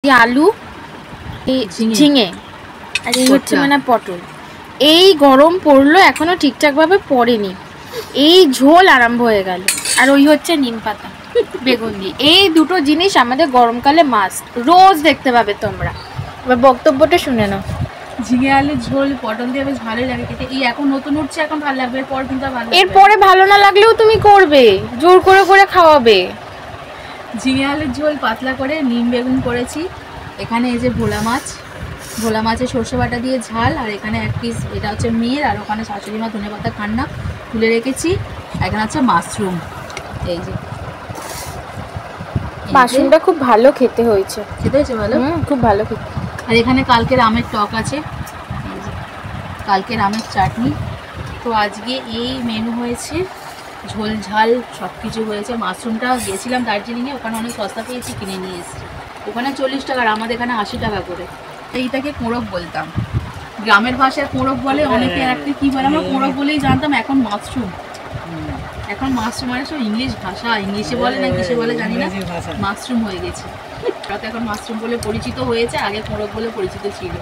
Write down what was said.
আলু, ঝিঙে আর এই হচ্ছে মানে পটল। এই গরম পড়লো এখনো ঠিকঠাক ভাবে পড়েনি, এই ঝোল আরম্ভ হয়ে গেল। আর ওই হচ্ছে নিম পাতা বেগুন দিয়ে। এই দুটো জিনিস আমাদের গরমকালে মাস্ট, রোজ দেখতে পাবে তোমরা। এবার বক্তব্যটা শুনে নাও। ঝিঙে আলুর ঝোল পটল দিয়ে বেশ ভালোই লাগে খেতে। এই এখন নতুন উঠছে, এখন ভালো লাগবে, এরপর কিন্তু ভালো লাগবে। এরপরে ভালো না লাগলেও তুমি করবে, জোর করে করে খাওয়াবে। ঝিঙে আলুর ঝোল পাতলা করে নিম বেগুন করেছি। এখানে এই যে ভোলা মাছের সর্ষে বাটা দিয়ে ঝাল, আর এখানে এক পিস এটা হচ্ছে মেয়ের, আর ওখানে শাশুড়ি মা ধনে পাতা খান্না তুলে রেখেছি। এখানে হচ্ছে মাশরুম। এই যে মাশরুমটা খুব ভালো খেতে হয়েছে, ভালো, খুব ভালো খেতে। আর এখানে কালকের আমের টক আছে, কালকের আমের চাটনি। তো আজকে এই মেনু হয়েছে, ঝোল ঝাল সব কিছু হয়েছে। মাশরুমটা গিয়েছিলাম দার্জিলিংয়ে, ওখানে অনেক সস্তা পেয়েছি, কিনে নিয়ে এসেছি। ওখানে 40 টাকা, আর আমাদের এখানে 80 টাকা করে। এইটাকে কোঁড়ক বলতাম, গ্রামের ভাষায় কোঁড়ক বলে, অনেকে একটা কী বলে, আমরা কোঁড়ক বলেই জানতাম। এখন মাশরুম মানে সব ইংলিশ ভাষা, ইংলিশে বলে না কিসে বলে জানি না, মাশরুম হয়ে গেছে। এখন মাশরুম বলে পরিচিত হয়েছে, আগে কোঁড়ক বলে পরিচিত ছিল।